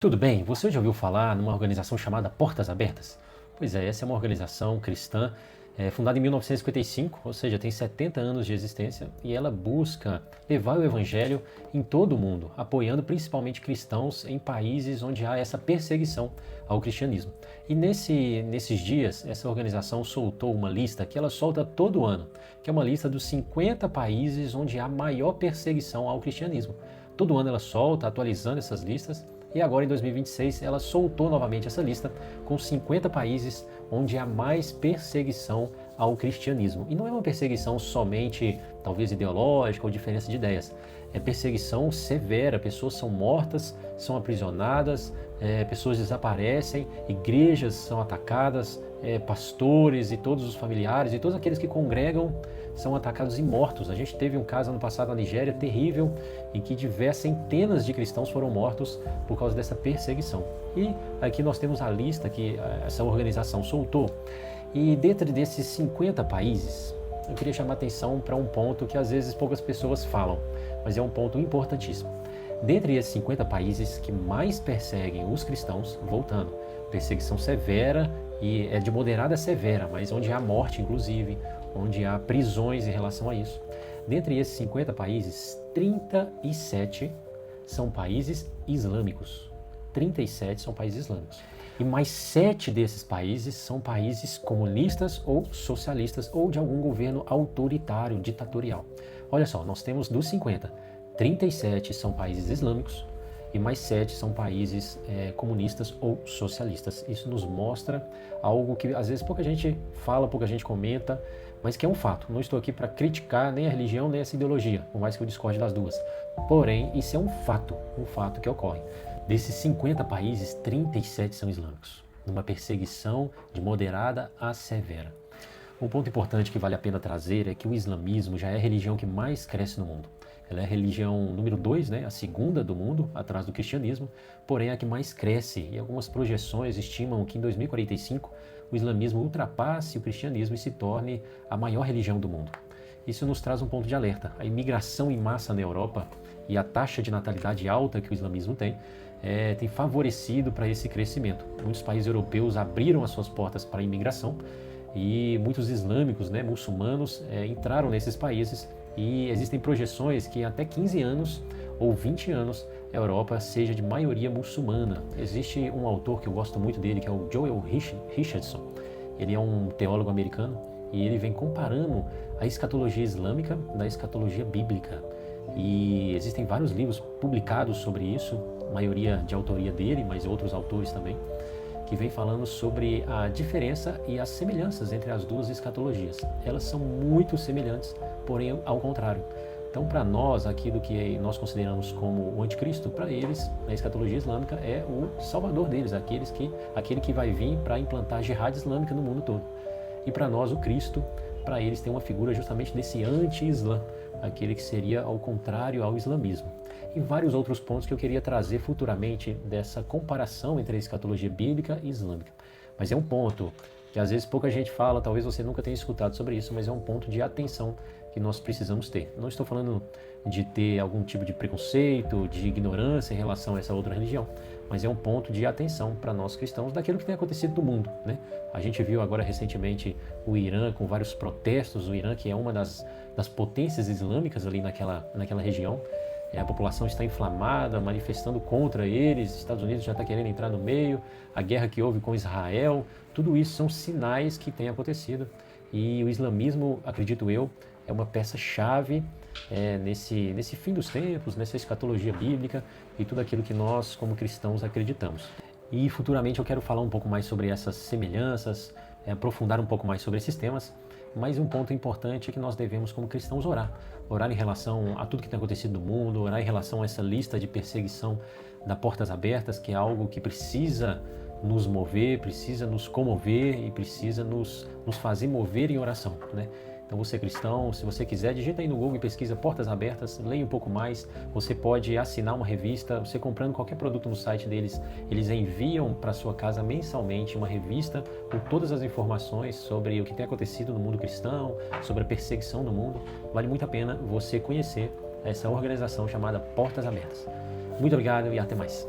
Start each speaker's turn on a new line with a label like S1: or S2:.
S1: Tudo bem? Você já ouviu falar numa organização chamada Portas Abertas? Pois é, essa é uma organização cristã fundada em 1955, ou seja, tem 70 anos de existência, e ela busca levar o evangelho em todo o mundo, apoiando principalmente cristãos em países onde há essa perseguição ao cristianismo. E nesses dias, essa organização soltou uma lista que ela solta todo ano, que é uma lista dos 50 países onde há maior perseguição ao cristianismo. Todo ano ela solta, atualizando essas listas, e agora em 2026 ela soltou novamente essa lista com 50 países onde há mais perseguição ao cristianismo. E não é uma perseguição somente, talvez, ideológica ou diferença de ideias. É perseguição severa, pessoas são mortas, são aprisionadas, pessoas desaparecem, igrejas são atacadas, pastores e todos os familiares e todos aqueles que congregam são atacados e mortos. A gente teve um caso ano passado na Nigéria terrível, em que diversas centenas de cristãos foram mortos por causa dessa perseguição. E aqui nós temos a lista que essa organização soltou. E dentro desses 50 países, eu queria chamar a atenção para um ponto que às vezes poucas pessoas falam, mas é um ponto importantíssimo. Dentre esses 50 países que mais perseguem os cristãos, voltando, perseguição severa e é de moderada a severa, mas onde há morte inclusive, onde há prisões em relação a isso. Dentre esses 50 países, 37 são países islâmicos. 37 são países islâmicos. E mais 7 desses países são países comunistas ou socialistas ou de algum governo autoritário, ditatorial. Olha só, nós temos dos 50, 37 são países islâmicos e mais 7 são países comunistas ou socialistas. Isso nos mostra algo que às vezes pouca gente fala, pouca gente comenta, mas que é um fato. Não estou aqui para criticar nem a religião nem essa ideologia, por mais que eu discorde das duas. Porém, isso é um fato que ocorre. Desses 50 países, 37 são islâmicos, numa perseguição de moderada a severa. Um ponto importante que vale a pena trazer é que o islamismo já é a religião que mais cresce no mundo. Ela é a religião número 2, a segunda do mundo, atrás do cristianismo, porém é a que mais cresce, e algumas projeções estimam que em 2045 o islamismo ultrapasse o cristianismo e se torne a maior religião do mundo. Isso nos traz um ponto de alerta. A imigração em massa na Europa e a taxa de natalidade alta que o islamismo tem favorecido para esse crescimento. Muitos países europeus abriram as suas portas para a imigração e muitos islâmicos, muçulmanos, entraram nesses países, e existem projeções que até 15 anos ou 20 anos a Europa seja de maioria muçulmana. Existe um autor que eu gosto muito dele, que é o Joel Richardson. Ele é um teólogo americano e ele vem comparando a escatologia islâmica da escatologia bíblica. E existem vários livros publicados sobre isso, a maioria de autoria dele, mas outros autores também, que vem falando sobre a diferença e as semelhanças entre as duas escatologias. Elas são muito semelhantes, porém ao contrário. Então, para nós, aquilo que nós consideramos como o anticristo, para eles, na escatologia islâmica, é o salvador deles, aquele que vai vir para implantar a jihad islâmica no mundo todo. E para nós, o Cristo, para eles tem uma figura justamente desse anti-islã, aquele que seria ao contrário ao islamismo. E vários outros pontos que eu queria trazer futuramente dessa comparação entre a escatologia bíblica e islâmica. Mas é um ponto que às vezes pouca gente fala, talvez você nunca tenha escutado sobre isso, mas é um ponto de atenção que nós precisamos ter. Não estou falando de ter algum tipo de preconceito, de ignorância em relação a essa outra religião, mas é um ponto de atenção para nós cristãos daquilo que tem acontecido no mundo, A gente viu agora recentemente o Irã com vários protestos, o Irã que é uma das potências islâmicas ali naquela região. A população está inflamada, manifestando contra eles, os Estados Unidos já está querendo entrar no meio, a guerra que houve com Israel, tudo isso são sinais que têm acontecido. E o islamismo, acredito eu, é uma peça-chave nesse fim dos tempos, nessa escatologia bíblica e tudo aquilo que nós, como cristãos, acreditamos. E futuramente eu quero falar um pouco mais sobre essas semelhanças, aprofundar um pouco mais sobre esses temas, mas um ponto importante é que nós devemos, como cristãos, orar em relação a tudo que tem acontecido no mundo, orar em relação a essa lista de perseguição da Portas Abertas, que é algo que precisa nos mover, precisa nos comover e precisa nos fazer mover em oração, Então você cristão, se você quiser, digita aí no Google e pesquisa Portas Abertas, leia um pouco mais, você pode assinar uma revista, você comprando qualquer produto no site deles, eles enviam para sua casa mensalmente uma revista com todas as informações sobre o que tem acontecido no mundo cristão, sobre a perseguição no mundo. Vale muito a pena você conhecer essa organização chamada Portas Abertas. Muito obrigado e até mais.